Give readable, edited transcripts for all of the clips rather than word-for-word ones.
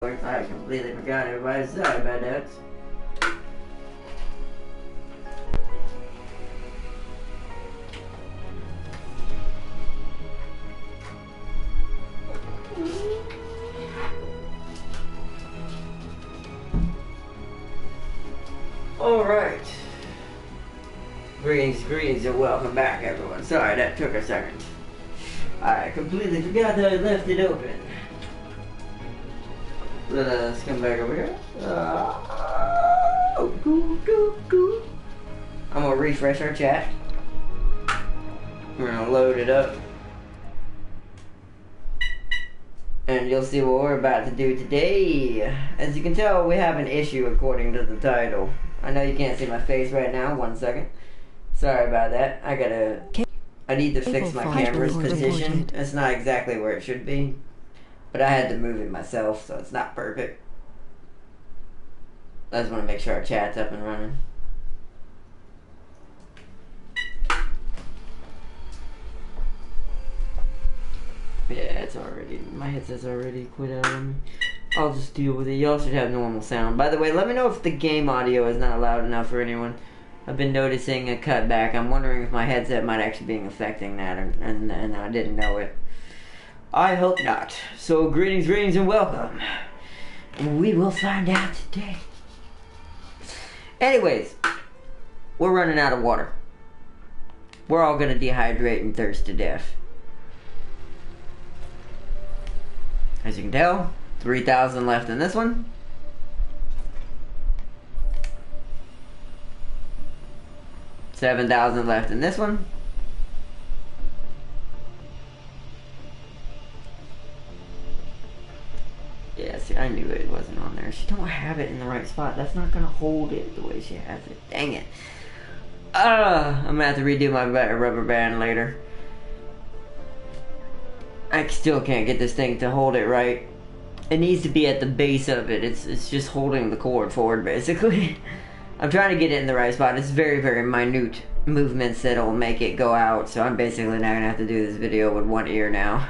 I completely forgot everybody. Sorry about that. Alright. Greetings, and welcome back, everyone. Sorry, that took a second. I completely forgot that I left it open. Let us come back over here. I'm gonna refresh our chat. We're gonna load it up. And you'll see what we're about to do today. As you can tell, we have an issue according to the title. I know you can't see my face right now. 1 second. Sorry about that. I need to fix my camera's position. It's not exactly where it should be. But I had to move it myself, so it's not perfect. I just want to make sure our chat's up and running. Yeah, it's already, my headset's already quit out on me. I'll just deal with it. Y'all should have normal sound. By the way, let me know if the game audio is not loud enough for anyone. I've been noticing a cutback. I'm wondering if my headset might actually be affecting that, and I didn't know it. I hope not. So, greetings, and welcome. We will find out today. Anyways, we're running out of water. We're all gonna dehydrate and thirst to death. As you can tell, 3,000 left in this one. $7,000 left in this one. Yeah, see, I knew it wasn't on there. She don't have it in the right spot. That's not gonna hold it the way she has it. Dang it. I'm gonna have to redo my rubber band later. I still can't get this thing to hold it right. It needs to be at the base of it. It's just holding the cord forward, basically. I'm trying to get it in the right spot. It's very, very minute movements that'll make it go out. So I'm basically not gonna have to do this video with one ear now.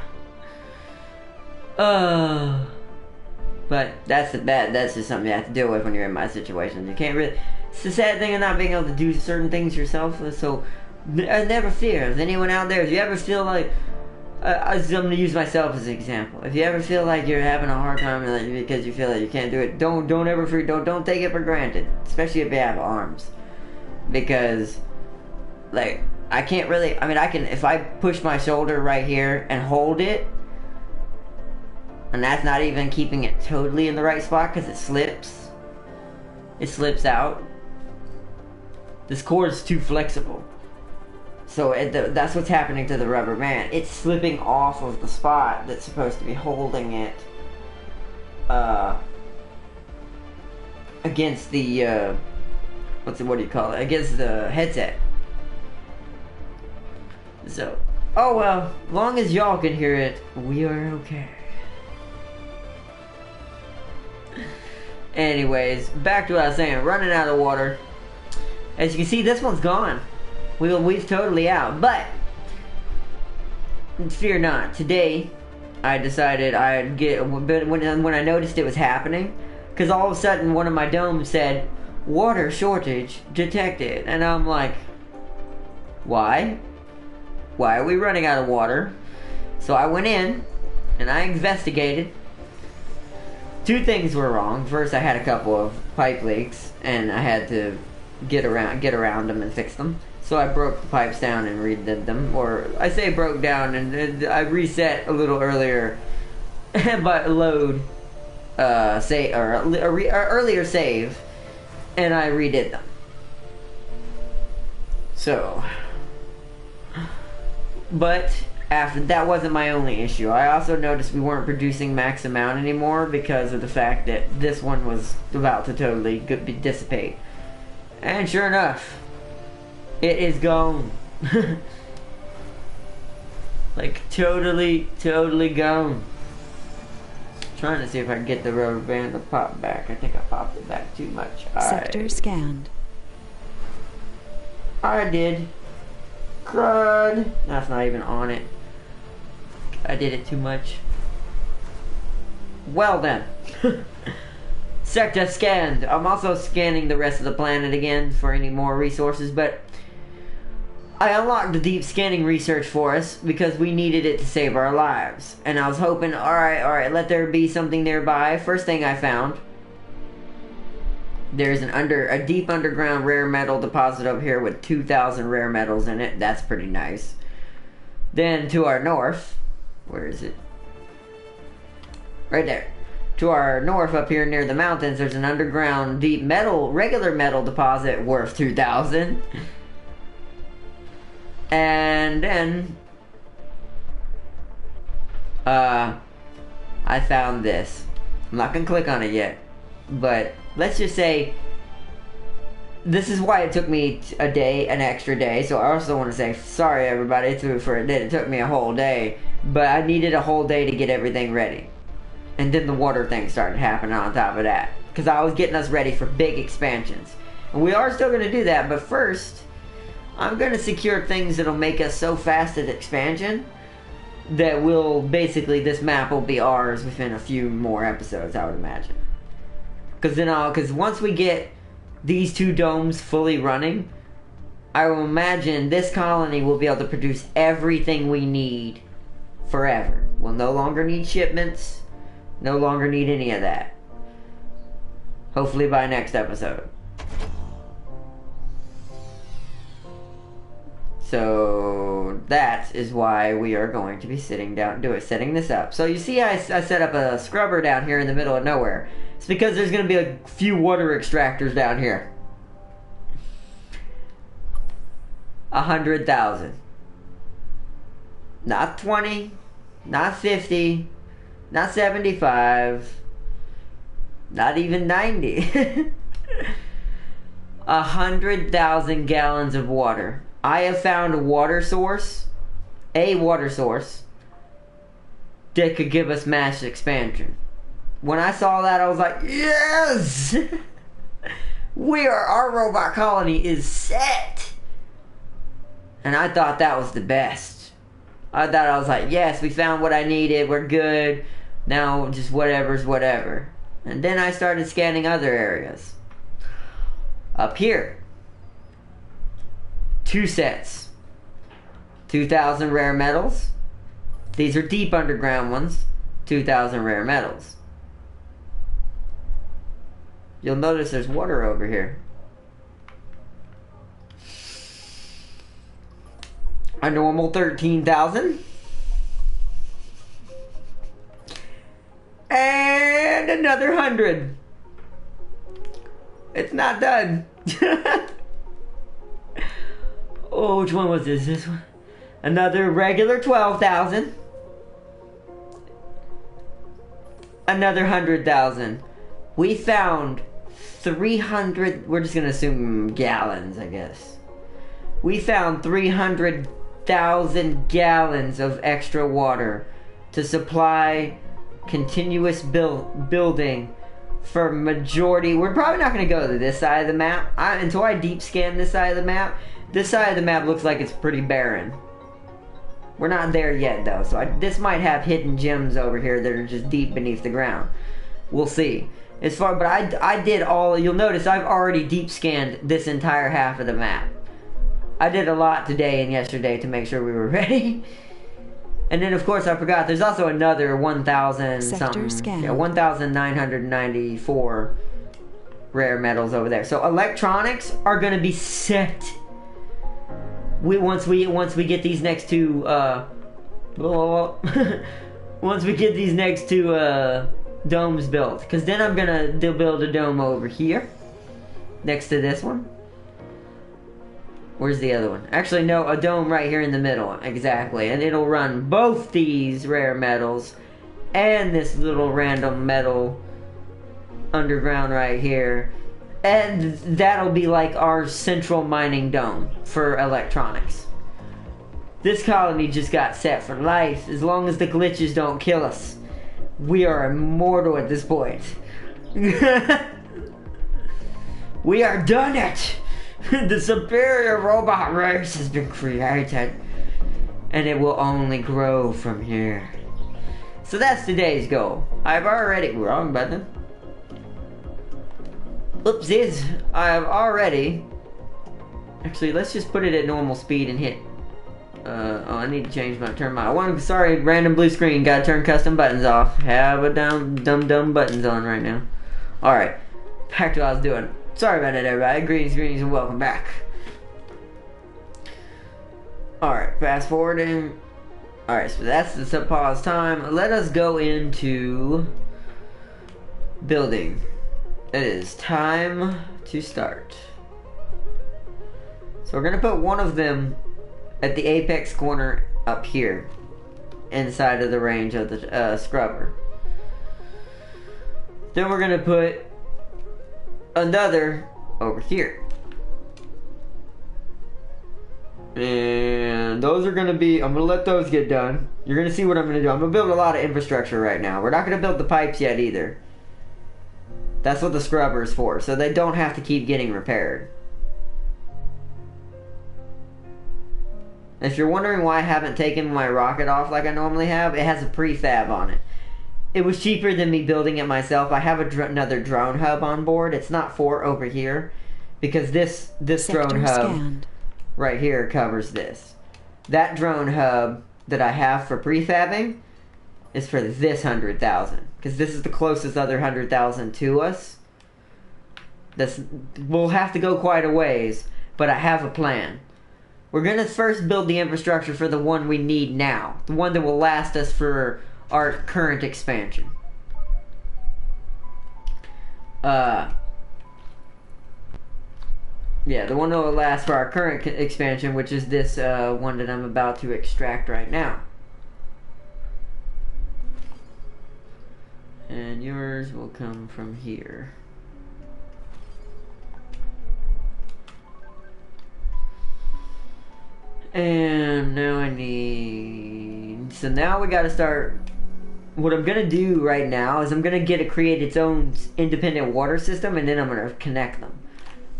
But that's just something you have to deal with when you're in my situation. You can't really. It's the sad thing of not being able to do certain things yourself. So never fear. If anyone out there, if you ever feel like, I'm gonna use myself as an example. If you ever feel like you're having a hard time because you feel like you can't do it, don't ever freak. Don't take it for granted, especially if you have arms, because like I can't really. I mean, I can if I push my shoulder right here and hold it. And that's not even keeping it totally in the right spot because it slips. It slips out. This cord is too flexible. So that's what's happening to the rubber band. It's slipping off of the spot that's supposed to be holding it against the, what do you call it? Against the headset. So, oh well, as long as y'all can hear it, we are okay. Anyways, back to what I was saying, running out of water. As you can see, this one's gone. We've totally out, but fear not. Today, I decided I'd get, when I noticed it was happening, because all of a sudden one of my domes said, water shortage detected, and I'm like, why? Why are we running out of water? So I went in, and I investigated. Two things were wrong. First, I had a couple of pipe leaks, and I had to get around them and fix them. So I broke the pipes down and redid them, or I say broke down, and I reset a little earlier, but load, earlier save, and I redid them. So, but. After that wasn't my only issue. I also noticed we weren't producing max amount anymore because of the fact that this one was about to totally dissipate. And sure enough, it is gone. Like totally gone. Trying to see if I can get the rubber band to pop back. I think I popped it back too much. Sector scanned. I did. Crud. That's not even on it. I did it too much. Well then. Sector scanned. I'm also scanning the rest of the planet again for any more resources, but I unlocked the deep scanning research for us because we needed it to save our lives. And I was hoping, alright, let there be something nearby. First thing I found, there's a deep underground rare metal deposit over here with 2,000 rare metals in it. That's pretty nice. Then to our north, where is it? Right there. To our north, up here near the mountains, there's an underground deep metal, regular metal deposit worth 2,000. And then, I found this. I'm not gonna click on it yet, but let's just say this is why it took me a day, an extra day. So I also want to say sorry, everybody, for it took me a whole day, but I needed a whole day to get everything ready. And then the water thing started happening on top of that, because I was getting us ready for big expansions. And we are still going to do that, but first, I'm going to secure things that'll make us so fast at expansion that this map will be ours within a few more episodes, I would imagine. Because once we get these 2 domes fully running, I will imagine this colony will be able to produce everything we need forever. We'll no longer need shipments. No longer need any of that. Hopefully by next episode. So that is why we are going to be setting this up. So you see I set up a scrubber down here in the middle of nowhere. It's because there's going to be a few water extractors down here. 100,000. Not 20. Not 50. Not 75. Not even 90. 100,000 gallons of water. I have found a water source that could give us mass expansion. When I saw that, I was like, yes! Our robot colony is set! And I thought that was the best. I was like, yes, we found what I needed, we're good. Now, just whatever's whatever. And then I started scanning other areas. Up here. 2 sets. 2,000 rare metals. These are deep underground ones. 2,000 rare metals. You'll notice there's water over here. A normal 13,000. And another 100. It's not done. Oh, which one was this? This one? Another regular 12,000. Another 100,000. We found 300. We're just gonna assume gallons, I guess. We found 300,000 gallons of extra water to supply continuous building for majority. We're probably not going to go to this side of the map. Until I deep scan this side of the map, this side of the map looks like it's pretty barren. We're not there yet though, so this might have hidden gems over here that are just deep beneath the ground. We'll see. But I did all. You'll notice I've already deep scanned this entire half of the map. I did a lot today and yesterday to make sure we were ready. And then, of course, I forgot, there's also another 1,000 something. Yeah, 1,994 rare metals over there. So electronics are going to be set. Once we get these next 2 once we get these next 2 domes built, because then I'm gonna build a dome over here next to this one. Where's the other one? Actually, no, a dome right here in the middle. Exactly. And it'll run both these rare metals and this little random metal underground right here. And that'll be like our central mining dome for electronics. This colony just got set for life. As long as the glitches don't kill us, we are immortal at this point. We are done it! The superior robot race has been created, and it will only grow from here. So that's today's goal. I've already... Wrong button. Oopsies. I've already... Actually, let's just put it at normal speed and hit... oh, I need to change my... Turn my... Sorry, random blue screen. Gotta turn custom buttons off. Have a dumb buttons on right now. Alright. Back to what I was doing. Sorry about that, everybody. Greetings, and welcome back. Alright, fast forwarding. Alright, so that's the pause time. Let us go into building. It is time to start. So we're going to put one of them at the apex corner up here, inside of the range of the scrubber. Then we're going to put another over here. And those are going to be, I'm going to let those get done. You're going to see what I'm going to do. I'm going to build a lot of infrastructure right now. We're not going to build the pipes yet either. That's what the scrubber is for, so they don't have to keep getting repaired. If you're wondering why I haven't taken my rocket off like I normally have, it has a prefab on it. It was cheaper than me building it myself. I have another drone hub on board. It's not for over here, because this drone hub scanned. Right here covers this. That drone hub that I have for prefabbing is for this 100,000, because this is the closest other 100,000 to us. We'll have to go quite a ways, but I have a plan. We're going to first build the infrastructure for the one we need now. The one that will last us for our current expansion. Yeah, the one that will last for our current expansion, which is this one that I'm about to extract right now. And yours will come from here. And now I need... So now we gotta start... What I'm gonna do right now is I'm gonna create its own independent water system, and then I'm gonna connect them.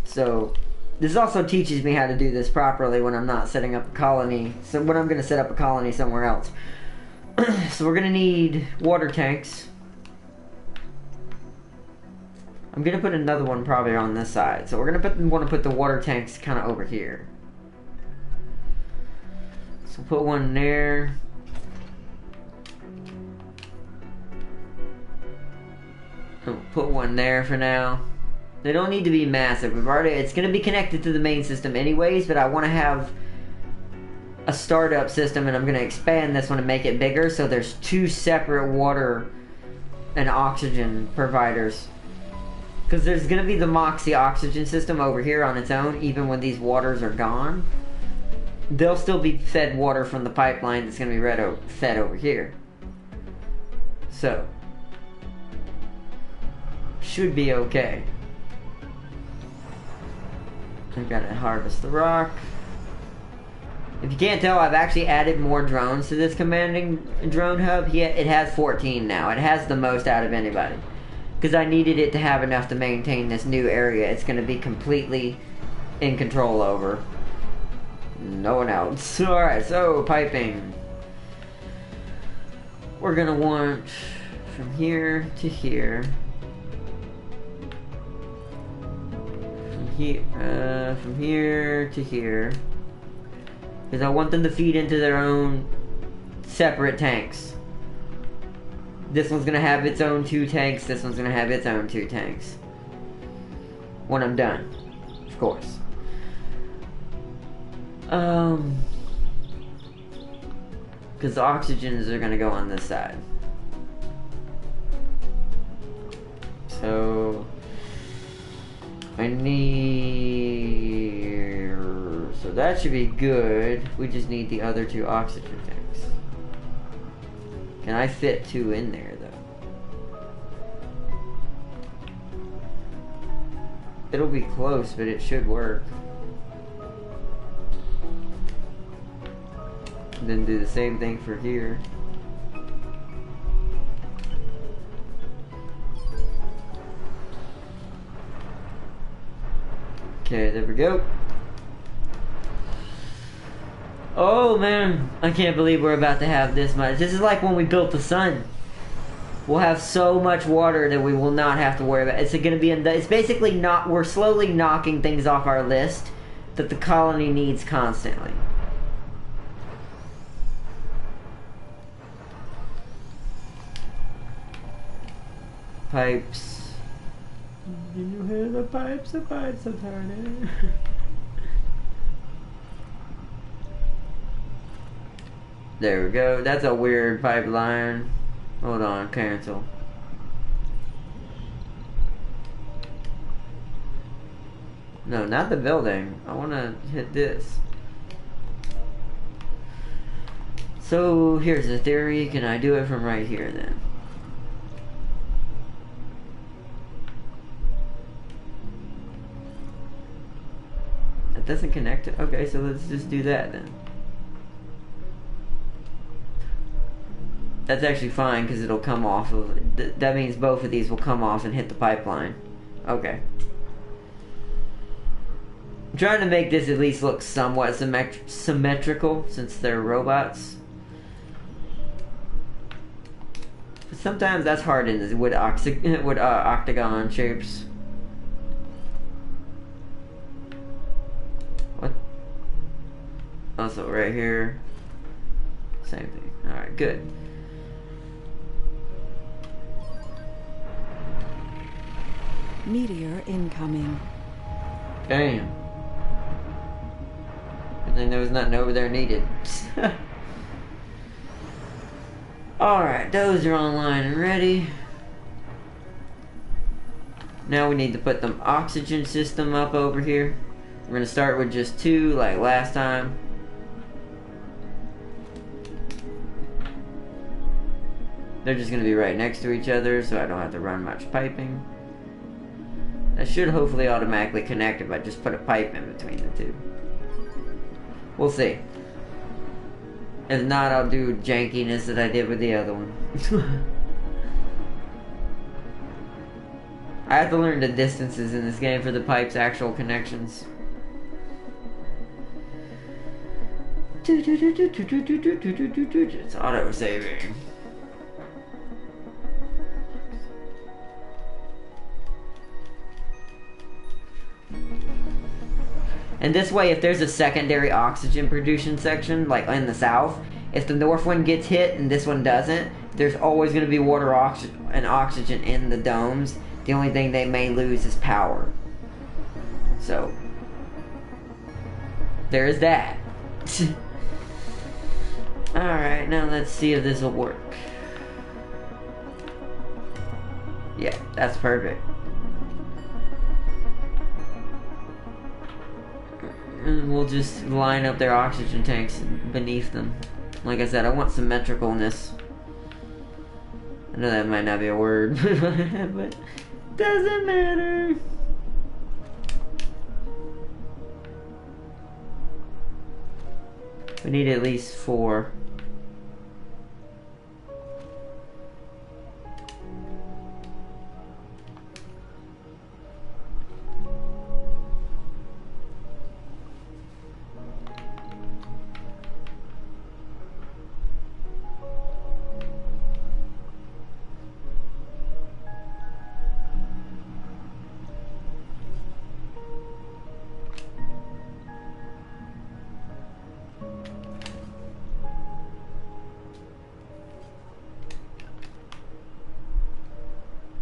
So this also teaches me how to do this properly when I'm not setting up a colony. So when I'm gonna set up a colony somewhere else. So we're gonna need water tanks. I'm gonna put another one probably on this side. So we're gonna want to put the water tanks kind of over here. So put one there. Put one there for now. They don't need to be massive. It's going to be connected to the main system anyways, but I want to have a startup system, and I'm going to expand this one and make it bigger, so there's two separate water and oxygen providers. Because there's going to be the Moxie oxygen system over here on its own, even when these waters are gone. They'll still be fed water from the pipeline that's going to be fed over here. So, should be okay. I gotta harvest the rock. If you can't tell, I've actually added more drones to this commanding drone hub. It has 14 now. It has the most out of anybody. Because I needed it to have enough to maintain this new area it's going to be completely in control over. No one else. Alright, so piping. We're going to want from here to here. From here to here. Because I want them to feed into their own separate tanks. This one's gonna have its own 2 tanks, this one's gonna have its own 2 tanks. When I'm done, of course. Because the oxygens are gonna go on this side. So I need... So that should be good. We just need the other 2 oxygen tanks. Can I fit 2 in there, though? It'll be close, but it should work. And then do the same thing for here. Okay, there we go. Oh man, I can't believe we're about to have this much. This is like when we built the sun. we'll have so much water that we will not have to worry about. It's going to be it's basically not. We're slowly knocking things off our list that the colony needs constantly. Pipes. Do you hear the pipes? The pipes are turning. There we go. That's a weird pipeline. Hold on, cancel. No, not the building. I want to hit this. So, here's the theory. Can I do it from right here then? It doesn't connect to... Okay, so let's just do that then. That's actually fine because it'll come off of... that means both of these will come off and hit the pipeline. Okay. I'm trying to make this at least look somewhat symmetrical since they're robots. But sometimes that's hard in with octagon shapes. What? Also right here. Same thing. Alright, good. Meteor incoming. Damn. Good thing there was nothing over there needed. Alright, those are online and ready. Now we need to put the oxygen system up over here. We're going to start with just 2 like last time. They're just going to be right next to each other so I don't have to run much piping. That should hopefully automatically connect if I just put a pipe in between the two. We'll see. If not, I'll do jankiness that I did with the other one. I have to learn the distances in this game for the pipe's actual connections. It's auto-saving. And this way, if there's a secondary oxygen production section, like in the south, if the north one gets hit and this one doesn't, there's always going to be water and oxygen in the domes. The only thing they may lose is power. So, there's that. Alright, now let's see if this will work. Yeah, that's perfect. And we'll just line up their oxygen tanks beneath them. Like I said, I want symmetricalness. I know that might not be a word, but doesn't matter. We need at least 4.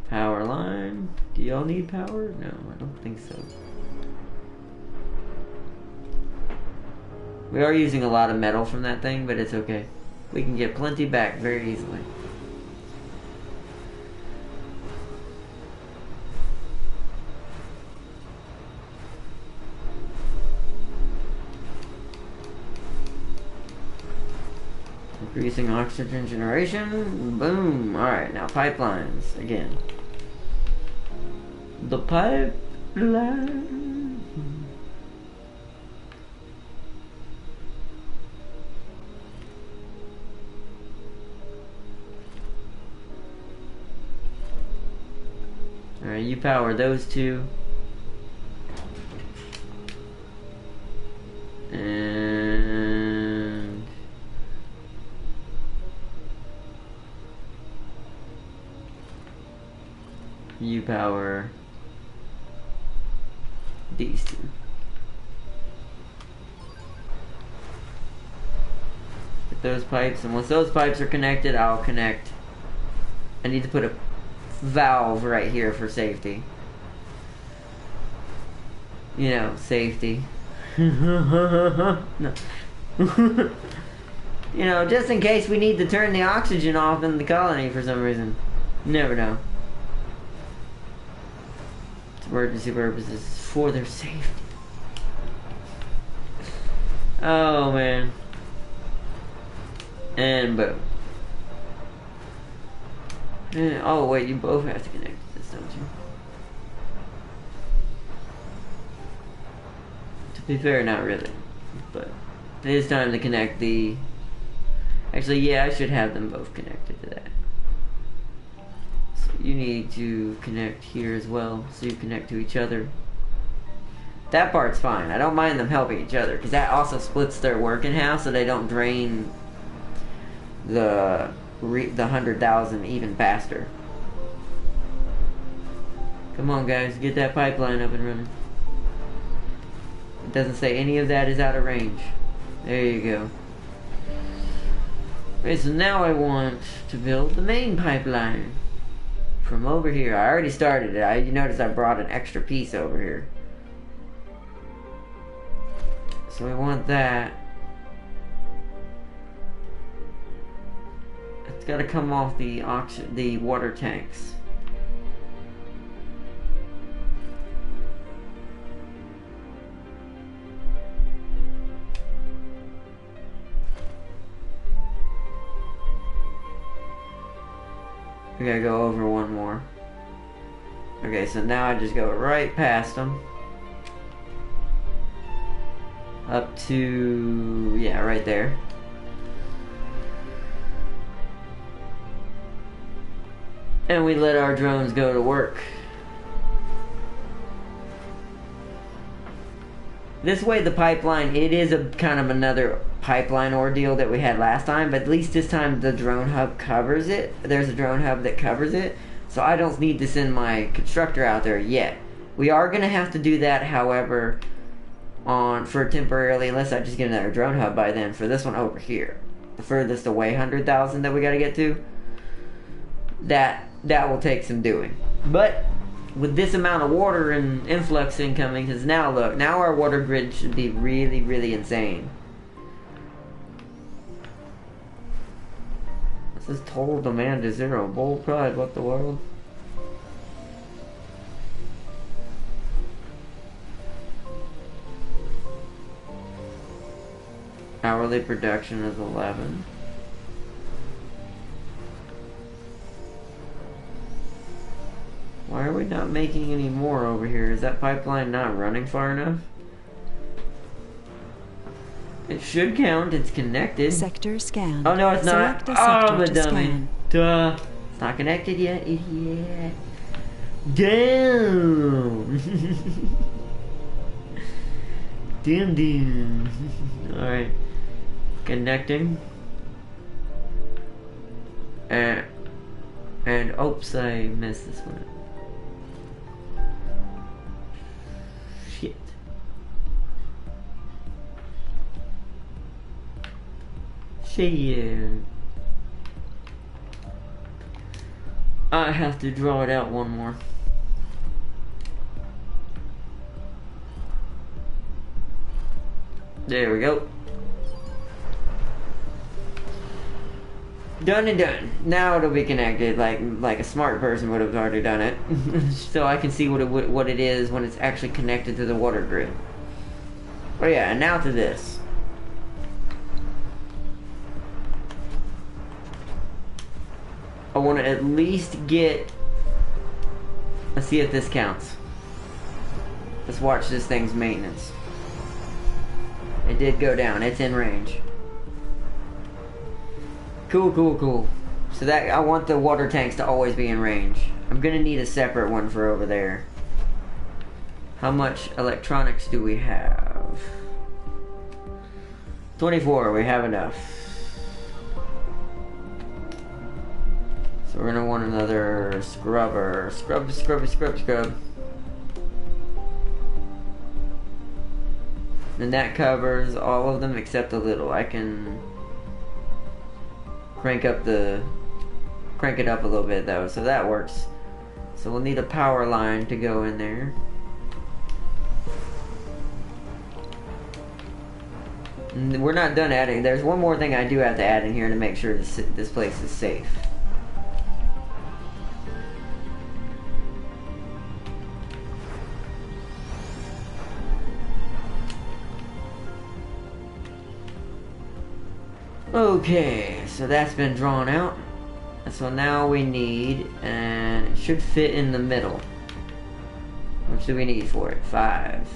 Power line. Do y'all need power? No, I don't think so. We are using a lot of metal from that thing, but it's okay. We can get plenty back very easily. Increasing oxygen generation. Boom. Alright, now pipelines again. The pipeline. Alright, you power those 2. And power these two. Get those pipes, and once those pipes are connected, I'll connect. I need to put a valve right here for safety. You know, safety. No. You know, just in case we need to turn the oxygen off in the colony for some reason. You never know. It's emergency purposes for their safety. Oh man. And boom. And, oh wait, you both have to connect to this, don't you? To be fair, not really. But it is time to connect the... Actually, yeah, I should have them both connected to that. So you need to connect here as well, so you connect to each other. That part's fine. I don't mind them helping each other, because that also splits their work in half, so they don't drain the 100,000 even faster. Come on, guys, get that pipeline up and running. It doesn't say any of that is out of range. There you go. Okay, so now I want to build the main pipeline from over here. I already started it. You notice I brought an extra piece over here. So we want that. It's got to come off the water tanks. We gotta go over one more. Okay, so now I just go right past them. Up to... yeah, right there. And we let our drones go to work. This way the pipeline, it is a kind of another pipeline ordeal that we had last time, but at least this time the drone hub covers it. There's a drone hub that covers it, so I don't need to send my constructor out there yet. We are going to have to do that, however, for temporarily, unless I just get another drone hub by then, for this one over here. The furthest away 100,000 that we got to get to. That will take some doing. But with this amount of water and influx incoming, because now look, now our water grid should be really, really insane. This is total demand to zero. Bold pride, what the world? Hourly production is 11. Why are we not making any more over here? Is that pipeline not running far enough? It should count. It's connected. Sector scan. Oh no, it's not. Select a Oh, sector I'm a to dummy. scan. Duh. It's not connected yet, idiot. Damn. Damn. Alright. Connecting. And oops, I missed this one. Shit. Shit. I have to draw it out one more. There we go. Done and done. Now it'll be connected like a smart person would have already done it. So I can see what it is when it's actually connected to the water grid. Oh yeah, and now to this. I want to at least get... Let's see if this counts. Let's watch this thing's maintenance. It did go down. It's in range. Cool. So that I want the water tanks to always be in range. I'm gonna need a separate one for over there. How much electronics do we have? 24, we have enough. So we're gonna want another scrubber. Scrub, scrub, scrub, scrub. And that covers all of them except a little. I can crank it up a little bit though, so that works. So we'll need a power line to go in there. And we're not done adding. There's one more thing I do have to add in here to make sure this place is safe. Okay, so that's been drawn out. So now we need, and it should fit in the middle. How much do we need for it? 5.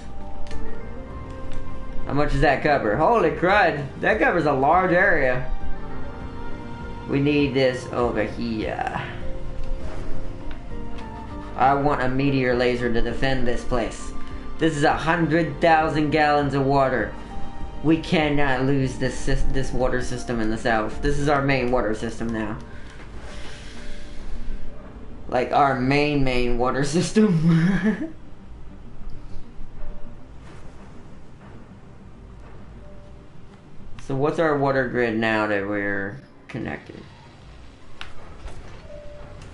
How much does that cover? Holy crud, that covers a large area. We need this over here. I want a meteor laser to defend this place. This is 100,000 gallons of water. We cannot lose this water system in the south. This is our main water system now. Like our main water system. So what's our water grid now that we're connected?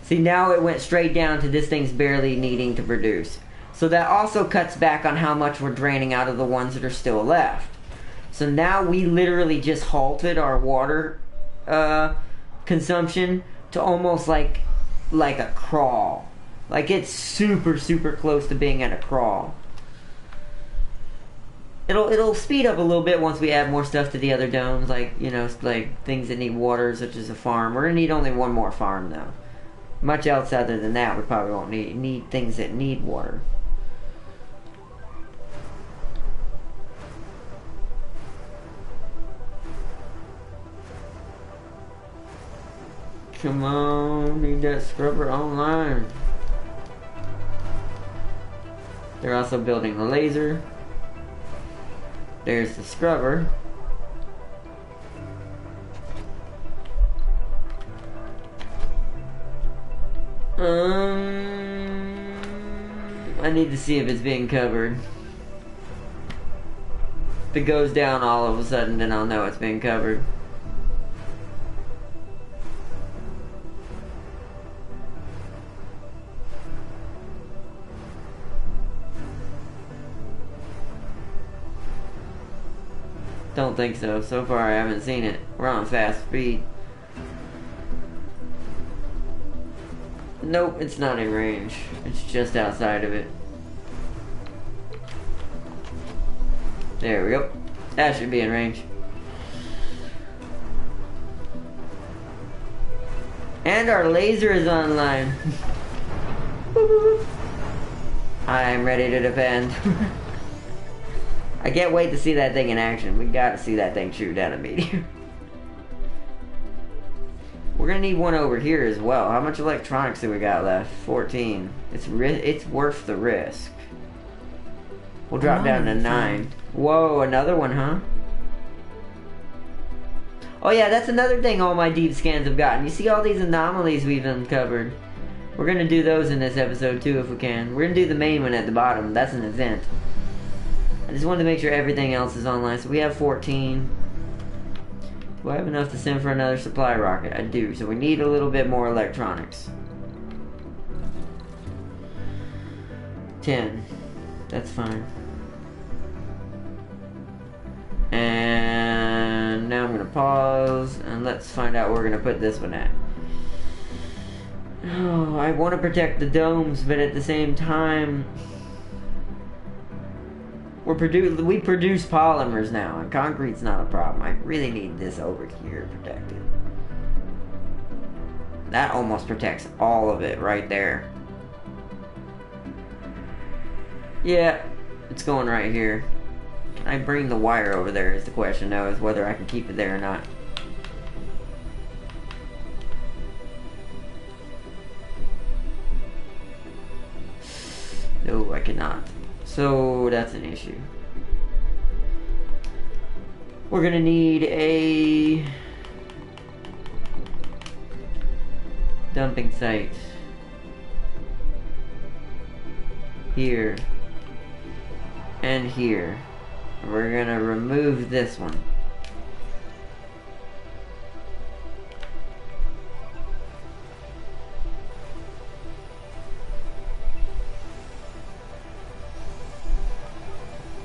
See, now it went straight down to this thing's barely needing to produce. So that also cuts back on how much we're draining out of the ones that are still left. So now we literally just halted our water consumption to almost like a crawl. Like it's super close to being at a crawl. It'll speed up a little bit once we add more stuff to the other domes, like, you know, like things that need water, such as a farm. We're gonna need only one more farm though. Much else other than that, we probably won't need things that need water. Come on, need that scrubber online. They're also building the laser. There's the scrubber. I need to see if it's being covered. If it goes down all of a sudden, then I'll know it's being covered. Don't think so. So far I haven't seen it. We're on fast speed. Nope, it's not in range. It's just outside of it. There we go. That should be in range. And our laser is online. I'm ready to defend. I can't wait to see that thing in action. We gotta see that thing shoot down a meteor. We're gonna need one over here as well. How much electronics do we got left? 14. It's worth the risk. We'll drop down to 9. Whoa, another one, huh? Oh yeah, that's another thing all my deep scans have gotten. You see all these anomalies we've uncovered. We're gonna do those in this episode too if we can. We're gonna do the main one at the bottom. That's an event. I just wanted to make sure everything else is online. So we have 14. Do I have enough to send for another supply rocket? I do. So we need a little bit more electronics. 10. That's fine. And now I'm going to pause and let's find out where we're going to put this one at. Oh, I want to protect the domes, but at the same time, we produce polymers now, and concrete's not a problem. I really need this over here protected. That almost protects all of it right there. Yeah, it's going right here. Can I bring the wire over there is the question now, is whether I can keep it there or not. No, I cannot. So that's an issue. We're gonna need dumping site. Here. And here. We're gonna remove this one.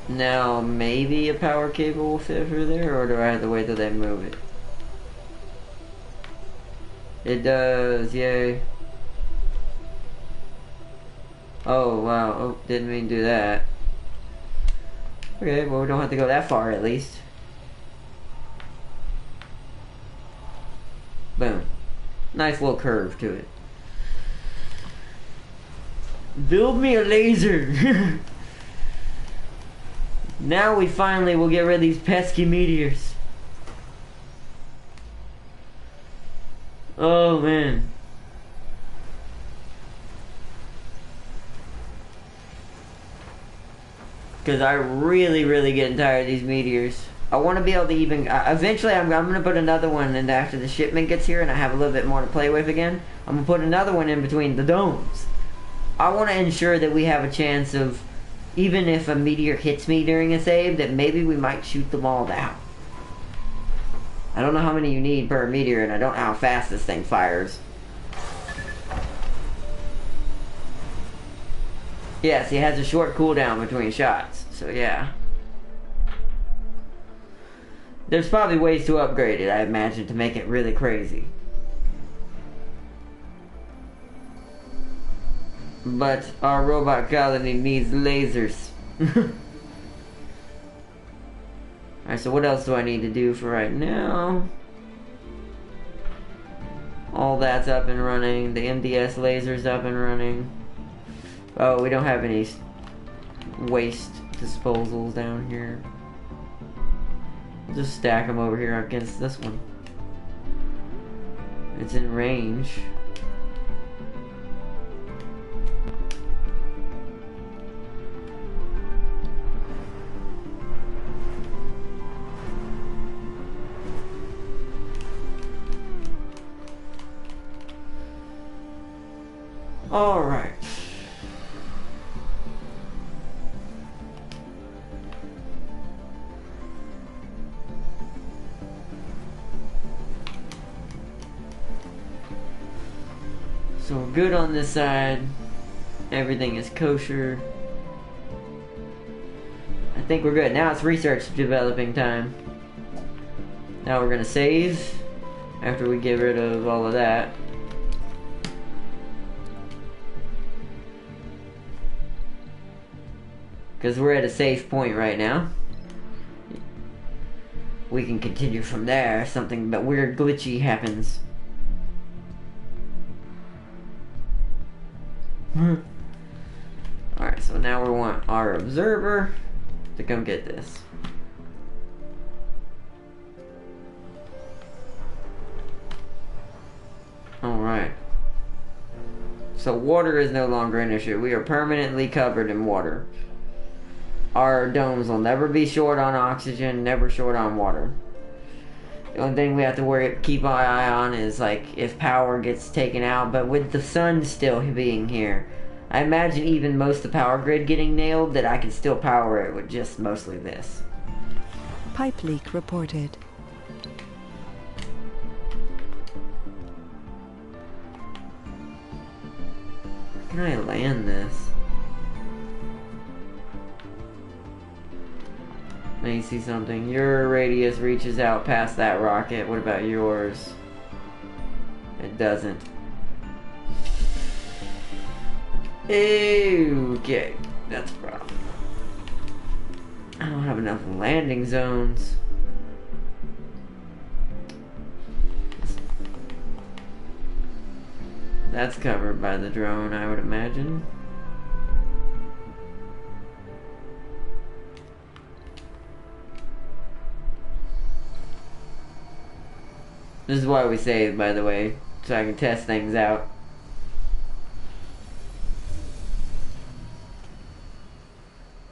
Now, maybe a power cable will fit through there, or do I have to wait till they move it? It does, yay. Oh, wow. Oh, didn't mean to do that. Okay, well, we don't have to go that far, at least. Boom. Nice little curve to it. Build me a laser! Now we finally will get rid of these pesky meteors. Oh, man. Because I'm really getting tired of these meteors. I want to be able to even... eventually, I'm going to put another one in after the shipment gets here and I have a little bit more to play with again. I'm going to put another one in between the domes. I want to ensure that we have a chance of, even if a meteor hits me during a save, that maybe we might shoot them all down. I don't know how many you need per meteor, and I don't know how fast this thing fires. Yes, it has a short cooldown between shots, so yeah. There's probably ways to upgrade it, I imagine, to make it really crazy. But our robot colony needs lasers. Alright, so what else do I need to do for right now? All that's up and running. The MDS laser's up and running. Oh, we don't have any waste disposals down here. We'll just stack them over here against this one. It's in range. All right. So we're good on this side. Everything is kosher. I think we're good. Now it's research developing time. Now we're gonna save after we get rid of all of that. Because we're at a safe point right now. We can continue from there. Something but weird glitchy happens. Alright, so now we want our observer to come get this. Alright. So water is no longer an issue. We are permanently covered in water. Our domes will never be short on oxygen, never short on water. The only thing we have to keep our eye on is like if power gets taken out, but with the sun still being here, I imagine even most of the power grid getting nailed, that I can still power it with just mostly this. Pipe leak reported. Where can I land this? Let me see something. Your radius reaches out past that rocket. What about yours? It doesn't. Okay, that's a problem. I don't have enough landing zones. That's covered by the drone, I would imagine. This is why we save, by the way, so I can test things out.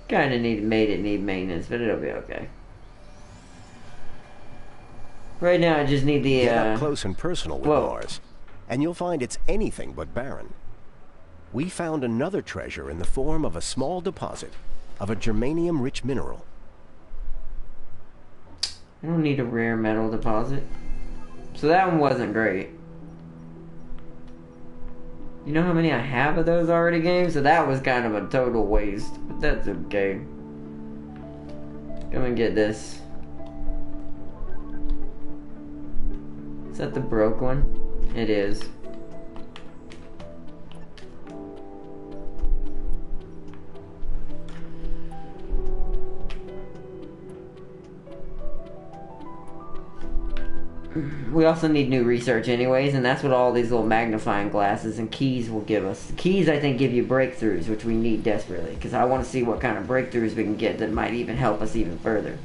Kinda made it need maintenance, but it'll be okay. Right now I just need the Get up close and personal with Mars. and you'll find it's anything but barren. We found another treasure in the form of a small deposit of a germanium-rich mineral. I don't need a rare metal deposit. So that one wasn't great. You know how many I have of those already, game? So that was kind of a total waste. But that's okay. Come and get this. Is that the broke one? It is. We also need new research anyways, and that's what all these little magnifying glasses and keys will give us. The keys, I think, give you breakthroughs, which we need desperately, because I want to see what kind of breakthroughs we can get that might even help us even further.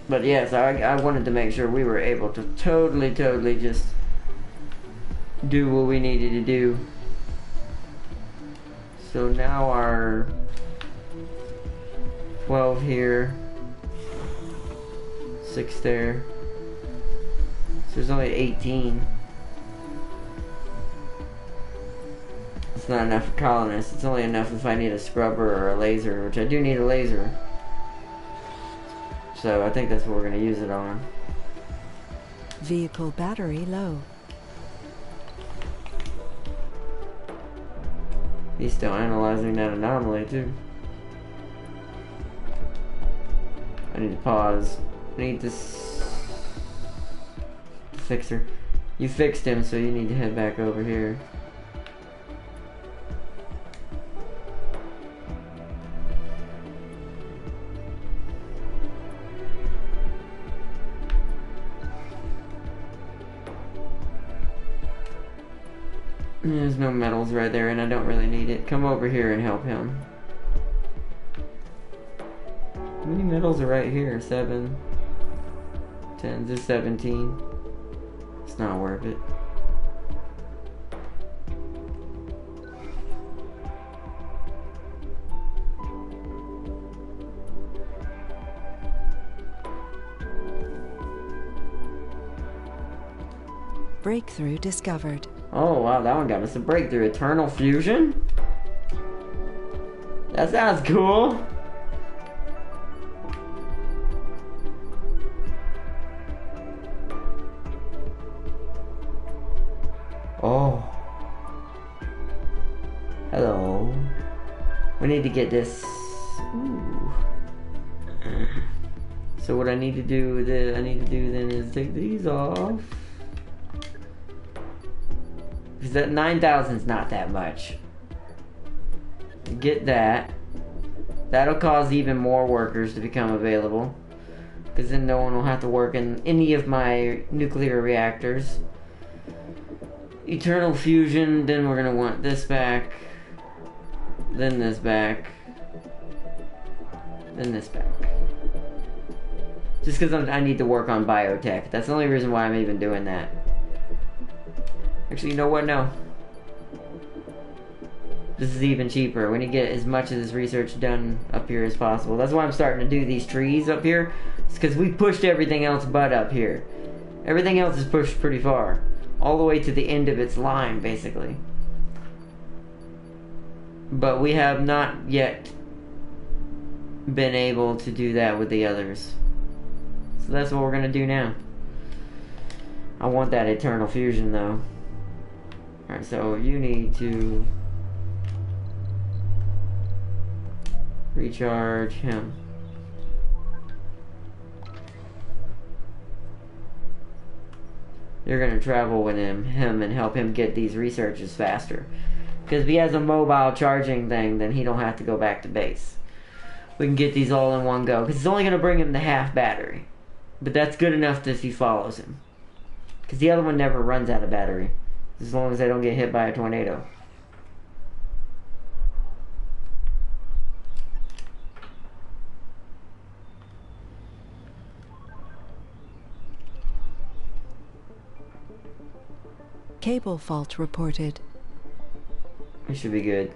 But yes, I wanted to make sure we were able to totally just do what we needed to do. So now our 12 here. 6 there. So there's only 18. It's not enough for colonists. It's only enough if I need a scrubber or a laser, which I do need a laser. So I think that's what we're going to use it on. Vehicle battery low. He's still analyzing that anomaly too. I need to pause. I need this fixer. You fixed him, so you need to head back over here. There's no metals right there, and I don't really need it. Come over here and help him. How many metals are right here? 7. 10, just 17. It's not worth it. Breakthrough discovered. Oh wow, that one got us a breakthrough. Eternal fusion? That sounds cool. Oh. Hello. We need to get this. Ooh. So what I need to do then is take these off. Because that 9,000 is not that much. Get that. That'll cause even more workers to become available. Because then no one will have to work in any of my nuclear reactors. Eternal fusion, then we're gonna want this back, then this back, then this back. Just because I need to work on biotech. That's the only reason why I'm even doing that. Actually, you know what? No. This is even cheaper. We need to get as much of this research done up here as possible. That's why I'm starting to do these trees up here. It's because we pushed everything else but up here. Everything else is pushed pretty far. All the way to the end of its line, basically. But we have not yet been able to do that with the others. So that's what we're going to do now. I want that eternal fusion, though. Alright, so you need to recharge him. You're gonna travel with him and help him get these researches faster. Because if he has a mobile charging thing, then he don't have to go back to base. We can get these all in one go. Because it's only gonna bring him the half battery. But that's good enough if he follows him. Because the other one never runs out of battery. As long as they don't get hit by a tornado. Cable fault reported. We should be good.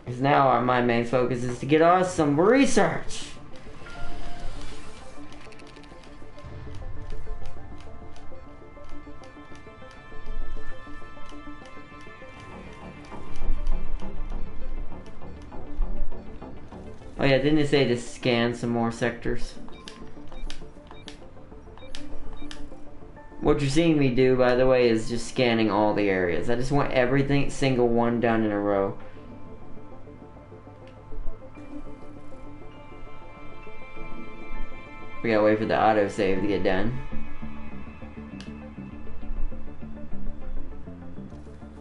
Because now my main focus is to get us some research. Oh yeah, didn't it say to scan some more sectors? What you're seeing me do, by the way, is just scanning all the areas. I just want everything, single one, done in a row. We gotta wait for the autosave to get done.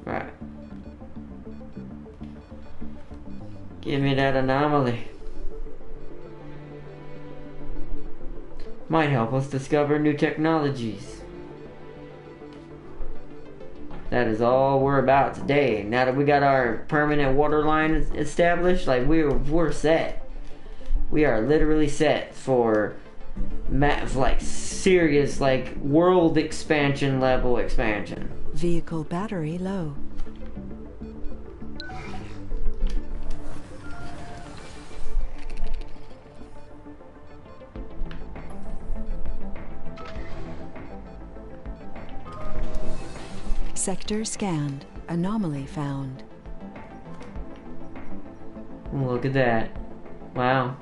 Right. Give me that anomaly. Might help us discover new technologies. That is all we're about today. Now that we got our permanent water line established, like we're set. We are literally set for like serious, like world expansion level expansion. Vehicle battery low. Sector scanned. Anomaly found. Look at that. Wow.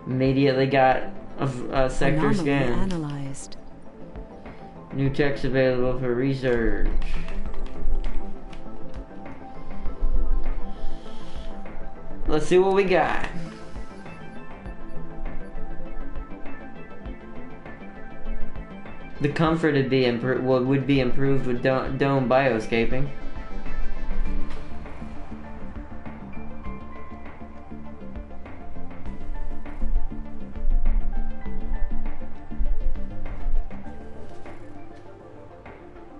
Immediately got a sector Anomaly scan. analyzed. New text available for research. Let's see what we got. The comfort would be improved with dome bioscaping.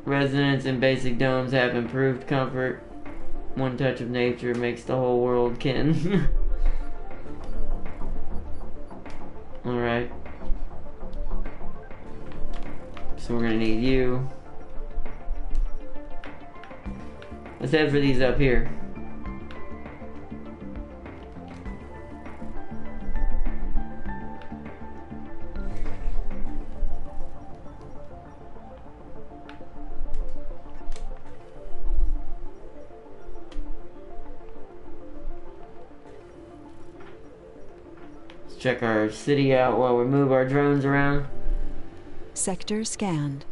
Residents in basic domes have improved comfort. One touch of nature makes the whole world kin. Alright. So we're gonna need you. Let's head for these up here. Let's check our city out while we move our drones around. Sector scanned.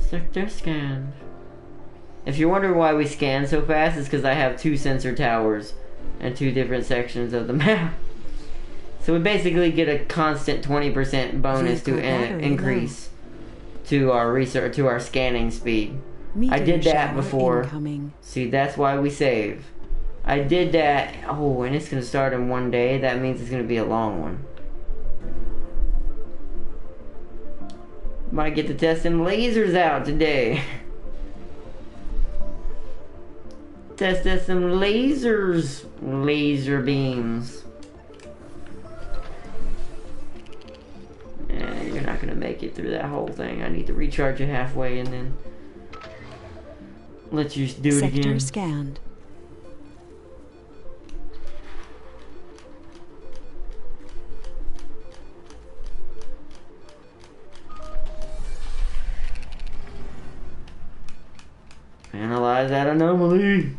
Sector scanned. If you're wondering why we scan so fast, it's because I have 2 sensor towers and 2 different sections of the map. So we basically get a constant 20% bonus to increase to our research, to our scanning speed. I did that before. Incoming. See, that's why we save. I did that. Oh, and it's gonna start in 1 day. That means it's gonna be a long one. Might get to test some lasers out today. Test some lasers. Laser beams. You're not gonna make it through that whole thing. I need to recharge you halfway and then let you do it again. Sector scanned. Analyze that anomaly.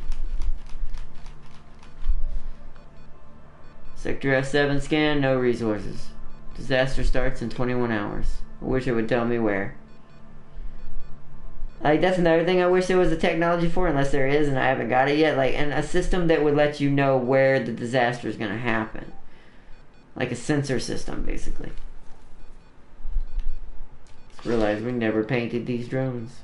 Sector F7 scan, no resources. Disaster starts in 21 hours. I wish it would tell me where. Like, that's another thing I wish there was a technology for, unless there is and I haven't got it yet. Like, and a system that would let you know where the disaster is going to happen. Like a sensor system, basically. Just realized we never painted these drones.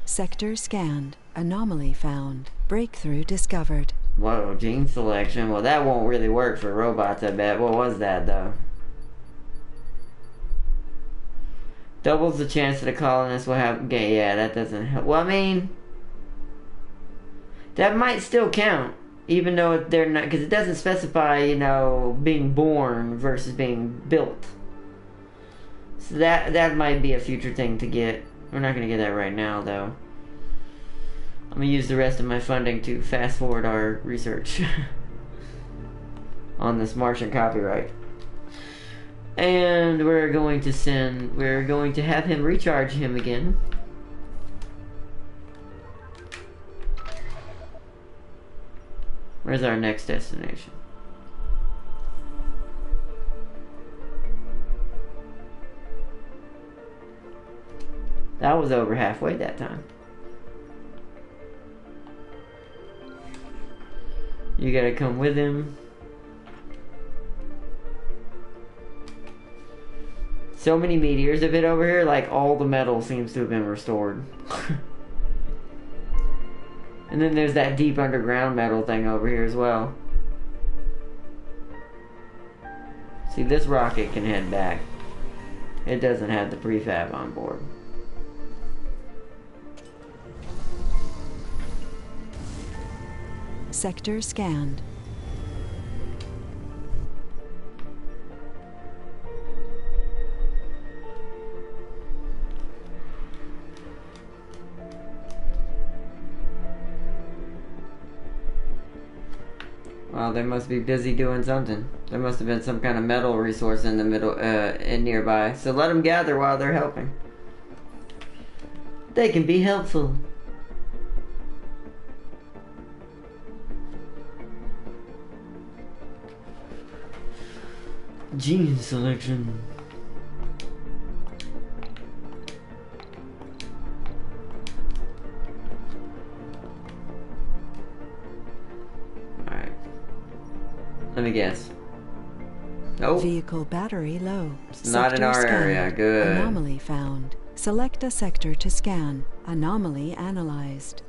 Sector scanned. Anomaly found. Breakthrough discovered. Whoa, gene selection. Well, that won't really work for robots, I bet. What was that, though? Doubles the chance that a colonist will have... Okay, yeah, that doesn't help. Well, I mean... that might still count. Even though they're not... because it doesn't specify, you know, being born versus being built. So that might be a future thing to get. We're not going to get that right now, though. I'm going to use the rest of my funding to fast forward our research on this Martian copyright. And we're going to have him recharge him again. Where's our next destination? That was over halfway that time. You gotta come with him. So many meteors have hit over here, like all the metal seems to have been restored. And then there's that deep underground metal thing over here as well. See, this rocket can head back. It doesn't have the prefab on board. Sector scanned. Well, they must be busy doing something. There must have been some kind of metal resource in the middle, in nearby. So let them gather while they're helping. They can be helpful. Gene selection. Alright. Let me guess. Nope. Vehicle battery low. It's not in Sector our scanned. area. Good. Anomaly found. Select a sector to scan. Anomaly analyzed.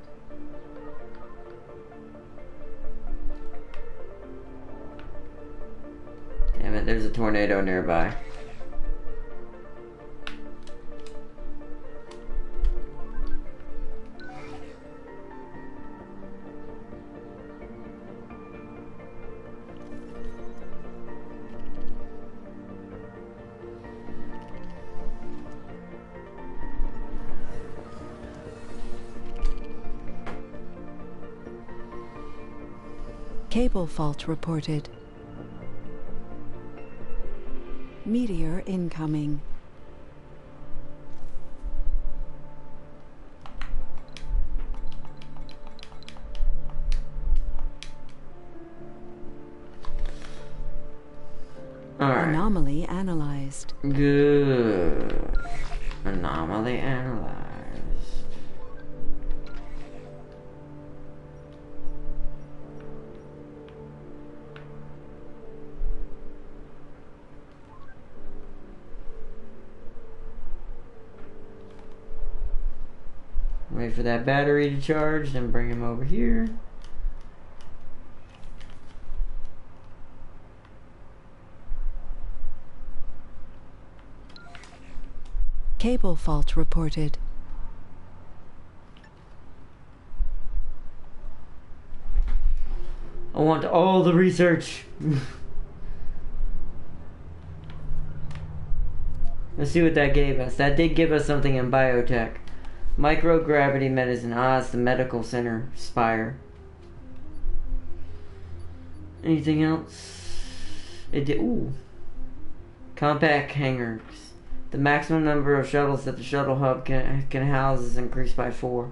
Damn it, there's a tornado nearby. Cable fault reported. Meteor incoming. Alright. Anomaly analyzed. Good. Anomaly analyzed. Wait for that battery to charge, then bring him over here. Cable fault reported. I want all the research. Let's see what that gave us. That did give us something in biotech. Microgravity medicine. Ah, it's the medical center spire. Anything else? It did. Ooh. Compact hangars. The maximum number of shuttles that the shuttle hub can house is increased by 4.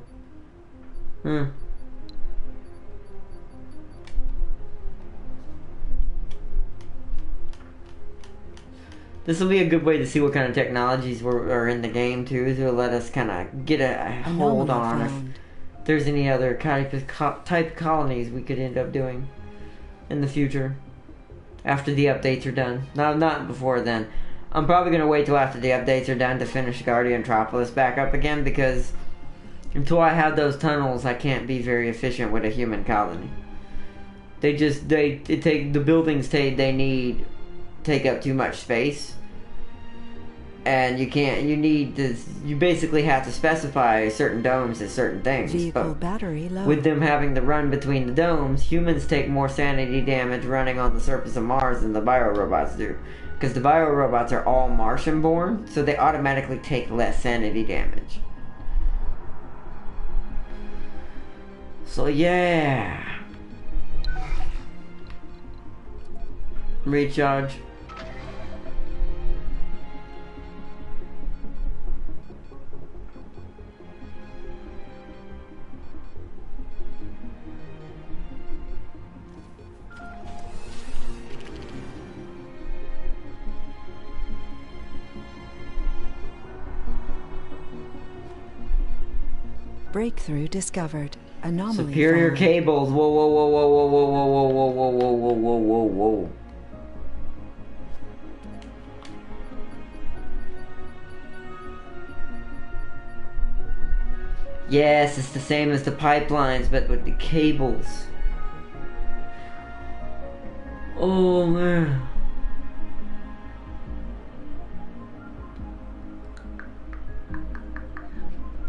This will be a good way to see what kind of technologies are in the game too, to let us kind of get a hold on if there's any other type of colonies we could end up doing in the future after the updates are done. No, not before then. I'm probably going to wait till after the updates are done to finish Guardian Tropolis back up again, because until I have those tunnels, I can't be very efficient with a human colony. The buildings they need take up too much space, and you basically have to specify certain domes as certain things. Vehicle battery low. With them having to run between the domes, humans take more sanity damage running on the surface of Mars than the biorobots do. Because the biorobots are all Martian born, so they automatically take less sanity damage. So yeah. Recharge. Breakthrough discovered. Anomaly Superior found. cables. Whoa, whoa, whoa, whoa, whoa, whoa, whoa, whoa, whoa, whoa, whoa, whoa, whoa, whoa. Yes, it's the same as the pipelines, but with the cables. Oh, man.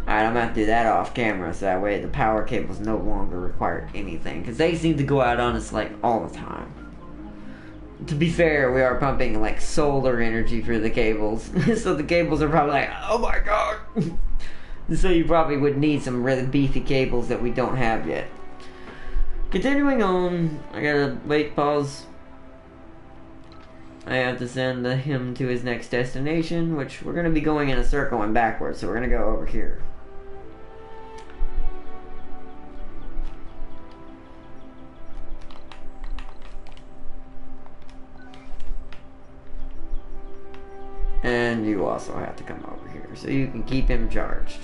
Alright, I'm gonna have to do that off camera so that way the power cables no longer require anything. Because they seem to go out on us like all the time. To be fair, we are pumping like solar energy for the cables. So the cables are probably like, oh my god! So you probably would need some really beefy cables that we don't have yet. Continuing on, I gotta wait, pause. I have to send him to his next destination, which we're gonna be going in a circle and backwards, so we're gonna go over here. And you also have to come over here, so you can keep him charged.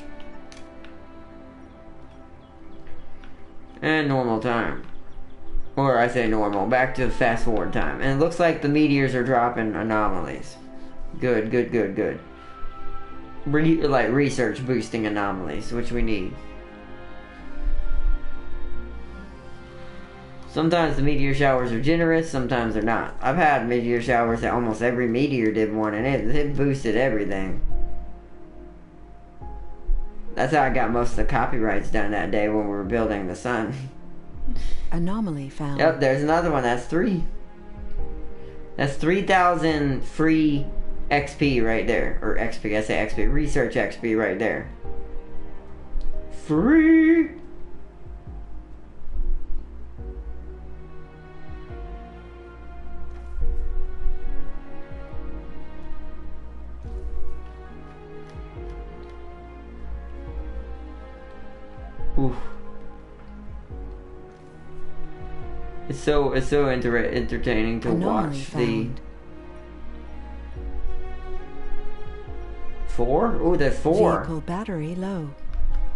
And normal time. Or I say normal, back to fast forward time. And it looks like the meteors are dropping anomalies. Good, good, good, good. Like research boosting anomalies, which we need. Sometimes the meteor showers are generous, sometimes they're not. I've had meteor showers that almost every meteor did one, and it boosted everything. That's how I got most of the copyrights done that day when we were building the sun. Anomaly found. Yep, there's another one. That's 3. That's 3,000 free XP right there. Or XP, I say XP. Research XP right there. Free! Oof. It's so entertaining to Anomaly watch found. the 4? Ooh, there's 4. Vehicle battery low.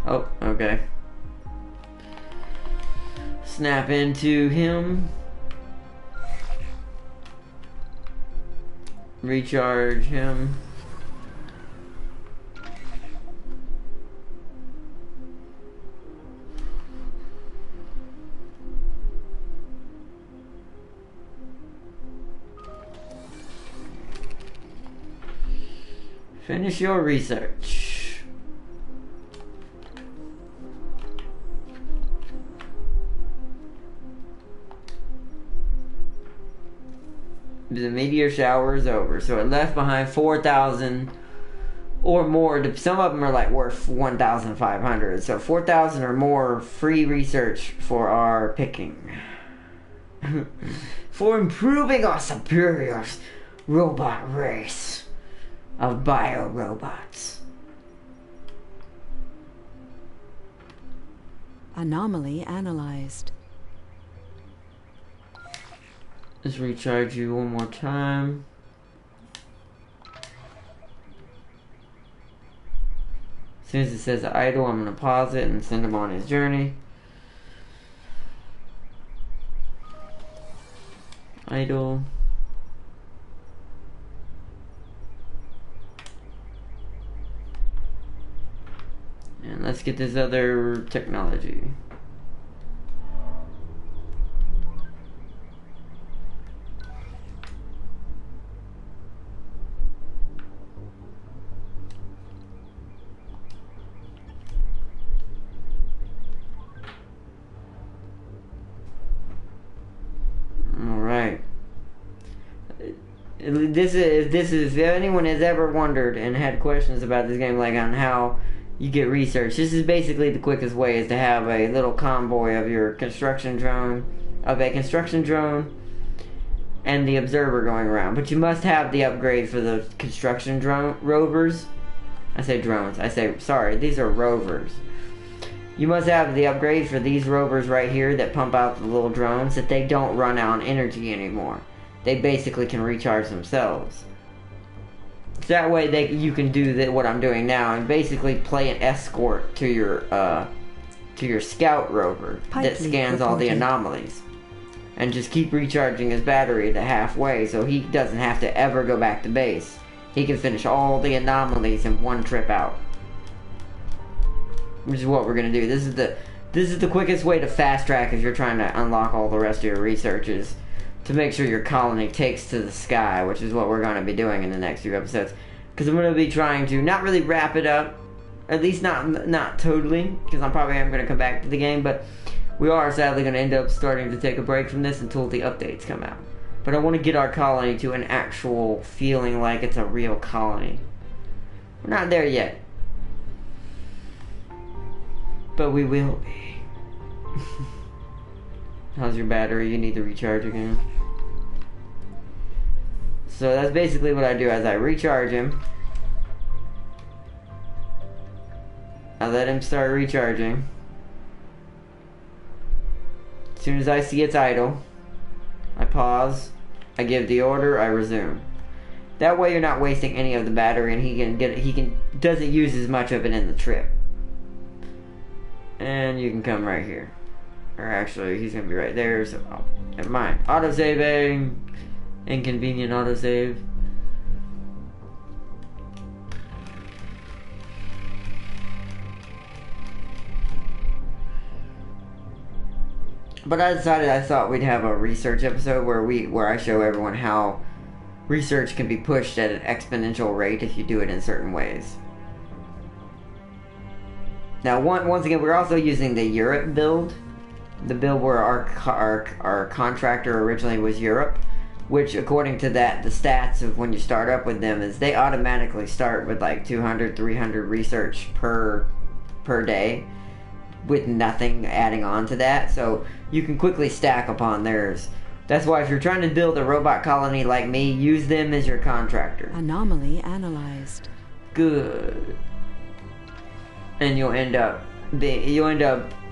Oh, okay. Snap into him. Recharge him. Finish your research. The meteor shower is over, so it left behind 4,000 or more. Some of them are like worth 1,500, so 4,000 or more free research for our picking. For improving our superior robot race of bio-robots. Anomaly analyzed. Let's recharge you one more time. As soon as it says idle, I'm going to pause it and send him on his journey. Idle. And let's get this other technology. Alright. This is if anyone has ever wondered and had questions about this game, like on how you get research, this is basically the quickest way, is to have a little convoy of your construction drone, and the observer going around. But you must have the upgrade for the construction drone rovers. I say drones. Sorry, these are rovers. You must have the upgrade for these rovers right here that pump out the little drones, that they don't run out on energy anymore. They basically can recharge themselves. That way you can do what I'm doing now and basically play an escort to your to your scout rover that scans all the anomalies. And just keep recharging his battery to halfway so he doesn't have to ever go back to base. He can finish all the anomalies in one trip out. Which is what we're going to do. This is the quickest way to fast track if you're trying to unlock all the rest of your researches. To make sure your colony takes to the sky, which is what we're going to be doing in the next few episodes. Because I'm going to be trying to not really wrap it up. At least not totally. Because I'm probably going to come back to the game. But we are sadly going to end up starting to take a break from this until the updates come out. But I want to get our colony to an actual feeling like it's a real colony. We're not there yet. But we will be. How's your battery? You need to recharge again. So that's basically what I do as I recharge him. I let him start recharging. As soon as I see it's idle, I pause, I give the order, I resume. That way you're not wasting any of the battery and he doesn't use as much of it in the trip. And you can come right here. Or actually, he's gonna be right there, so never mind. Autosaving. Inconvenient autosave. But I decided I thought we'd have a research episode where I show everyone how research can be pushed at an exponential rate if you do it in certain ways. Now, once again, we're also using the Europe build. The build where our contractor originally was Europe. Which, according to that, the stats of when you start up with them is they automatically start with like 200, 300 research per day. With nothing adding on to that. So, you can quickly stack upon theirs. That's why if you're trying to build a robot colony like me, use them as your contractor. Anomaly analyzed. Good. And you'll end up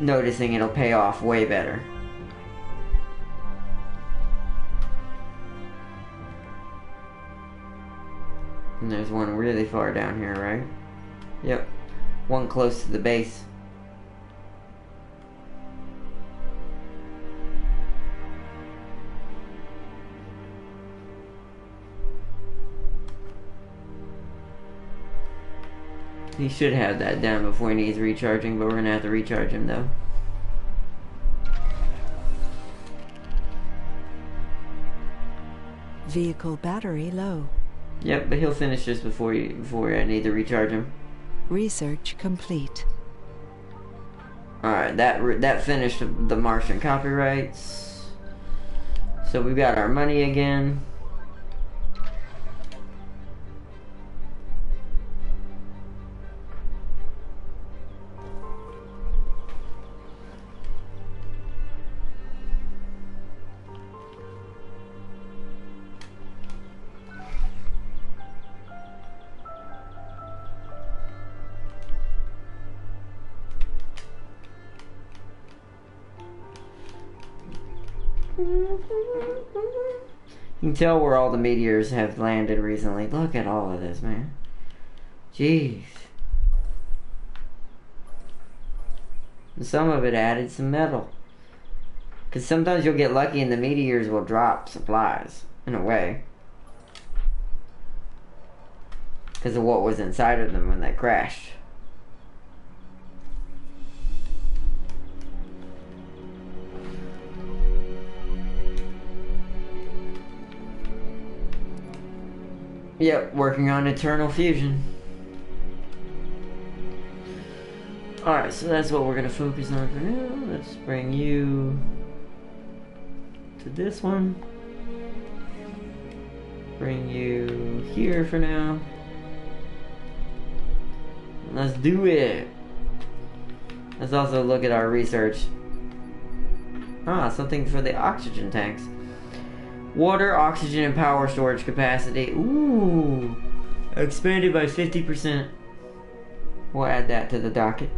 noticing it'll pay off way better. And there's one really far down here, right? Yep. One close to the base. He should have that done before he needs recharging, but we're gonna have to recharge him though. Vehicle battery low. Yep, but he'll finish this before I need to recharge him. Research complete. Alright, that finished the Martian copyrights. So we've got our money again. You can tell where all the meteors have landed recently. Look at all of this, man. Jeez. And some of it added some metal. Because sometimes you'll get lucky and the meteors will drop supplies, in a way. Because of what was inside of them when they crashed. Yep, working on eternal fusion. Alright, so that's what we're going to focus on for now. Let's bring you to this one. Bring you here for now. Let's do it. Let's also look at our research. Ah, something for the oxygen tanks. Water, oxygen, and power storage capacity. Ooh. Expanded by 50%. We'll add that to the docket.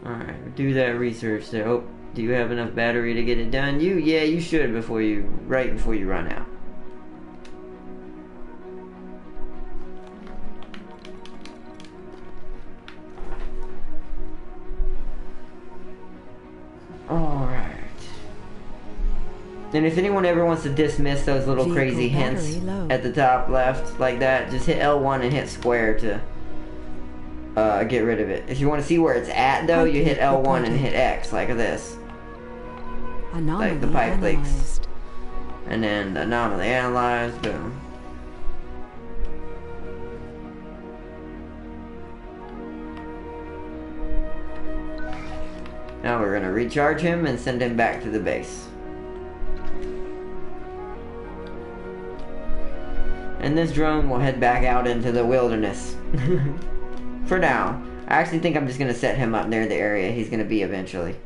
Alright, do that research there. Oh, Do you have enough battery to get it done? Yeah, you should right before you run out. Alright. And if anyone ever wants to dismiss those little Vehicle crazy hints battery low. at the top left, like that, just hit L1 and hit square to get rid of it. If you want to see where it's at, though, you hit L1 and hit X, like this. Anomaly Like the pipe leaks. analyzed. And then the anomaly analyzed, boom. Now we're gonna recharge him and send him back to the base. And this drone will head back out into the wilderness. For now. I actually think I'm just gonna set him up near the area he's gonna be eventually.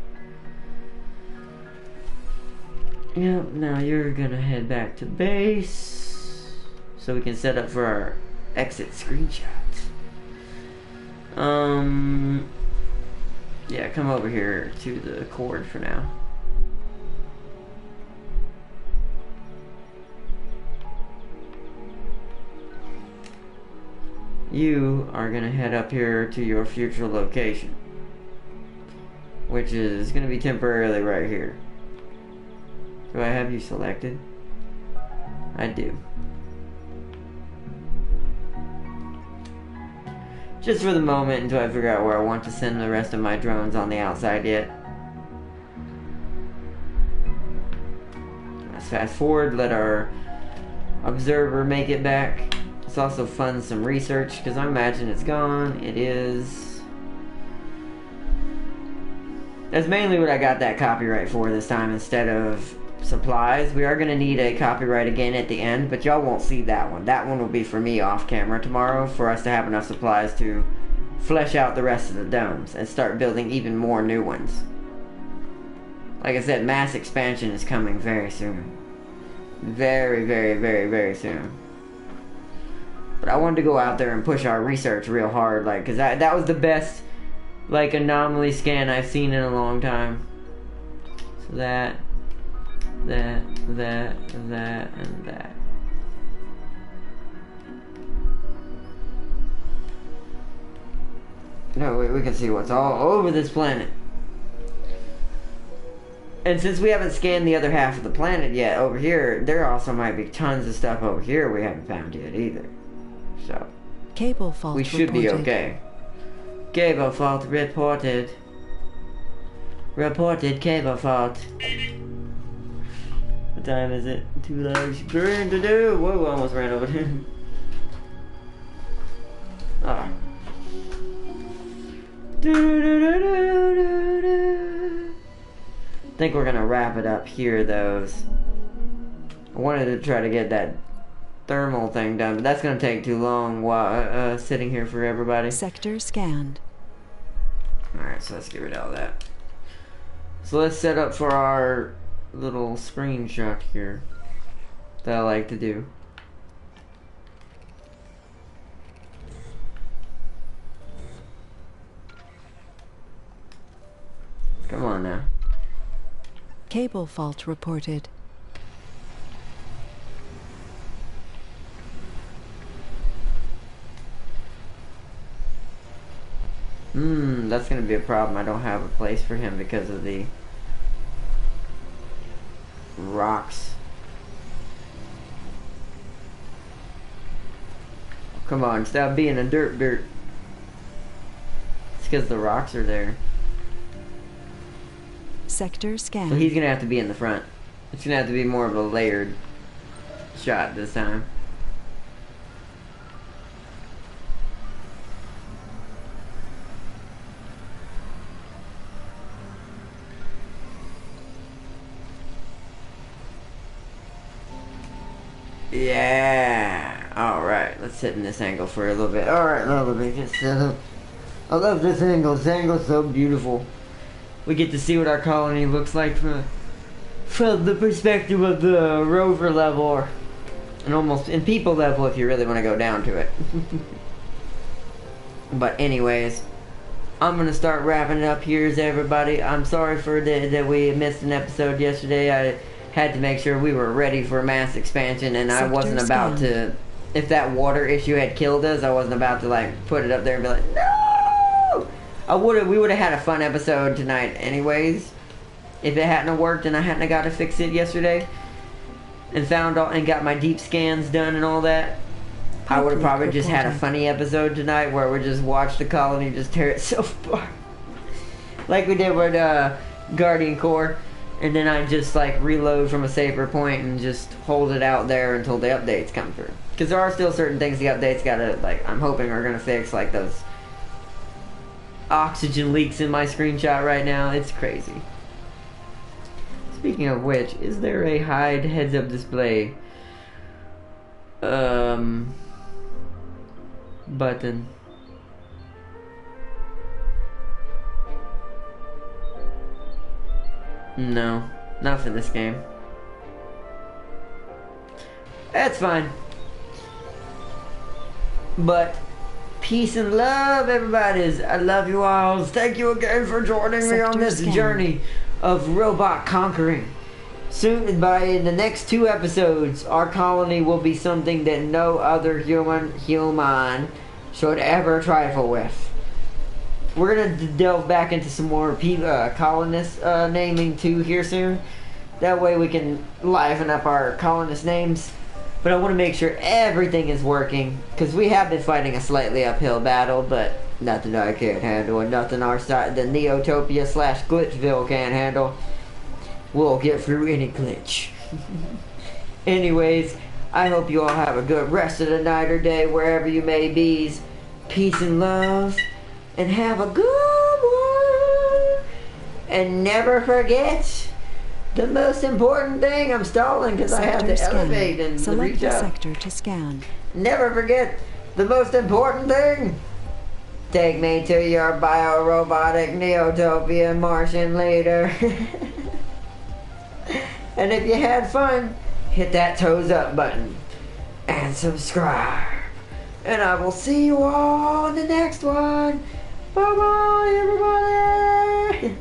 Yep, now you're gonna head back to base so we can set up for our exit screenshot. Yeah, come over here to the cord for now. You are gonna head up here to your future location, which is gonna be temporarily right here. Do I have you selected? I do. Just for the moment until I figure out where I want to send the rest of my drones on the outside yet. Let's fast forward, let our observer make it back. Let's also fund some research, because I imagine it's gone. It is. That's mainly what I got that copyright for this time instead of supplies. We are going to need a copyright again at the end, but y'all won't see that one. That one will be for me off camera tomorrow for us to have enough supplies to flesh out the rest of the domes and start building even more new ones. Like I said, mass expansion is coming very soon. Very, very, very, very soon. But I wanted to go out there and push our research real hard, like, because that was the best, like, anomaly scan I've seen in a long time. So that, and that. No, we can see what's all over this planet. And since we haven't scanned the other half of the planet yet, over here, there also might be tons of stuff over here we haven't found yet either. So, Cable fault we should be okay. Cable fault reported. Reported cable fault. What time is it? Too large burn to do. Whoa, almost ran over him. Ah. I think we're gonna wrap it up here, though. I wanted to try to get that thermal thing done, but that's gonna take too long while sitting here for everybody. Sector scanned. Alright, so let's get rid of all that. So let's set up for our little screenshot here that I like to do. Come on now. Cable fault reported. That's gonna be a problem. I don't have a place for him because of the rocks. Come on, stop being a dirt. It's because the rocks are there. Sector scanned. So he's gonna have to be in the front. It's gonna have to be more of a layered shot this time. Yeah. Alright, let's sit in this angle for a little bit. Alright, let me just set up. I love this angle. This angle's so beautiful. We get to see what our colony looks like from the perspective of the rover level, and almost in people level if you really want to go down to it. But anyways, I'm gonna start wrapping it up here, everybody. I'm sorry for that we missed an episode yesterday. I had to make sure we were ready for mass expansion, and I wasn't about to. If that water issue had killed us, I wasn't about to like put it up there and be like, no. We would have had a fun episode tonight, anyways. If it hadn't worked and I hadn't got to fix it yesterday, and got my deep scans done and all that, I would have probably just had a funny episode tonight where we just watched the colony just tear itself apart, like we did with Guardian Core, and then I just like reload from a safer point and just hold it out there until the updates come through. Because there are still certain things the updates gotta, like, I'm hoping are gonna fix, like those oxygen leaks in my screenshot right now. It's crazy. Speaking of which, is there a hide heads-up display button? No, not for this game. That's fine. But peace and love, everybody. I love you all. Thank you again for joining me on this journey of robot conquering. Soon, in the next 2 episodes, our colony will be something that no other human should ever trifle with. We're gonna delve back into some more colonist naming too here soon. That way we can liven up our colonist names. But I want to make sure everything is working, because we have been fighting a slightly uphill battle, but nothing I can't handle, and nothing our side, the Neotopia / Glitchville can't handle. We'll get through any glitch. Anyways, I hope you all have a good rest of the night or day, wherever you may be. Peace and love, and have a good one. And never forget, the most important thing, I'm stalling because I have to elevate and reach out. Sector to scan. Never forget the most important thing. Take me to your biorobotic Neotopia Martian leader. And if you had fun, hit that toes up button and subscribe. And I will see you all in the next one. Bye bye, everybody.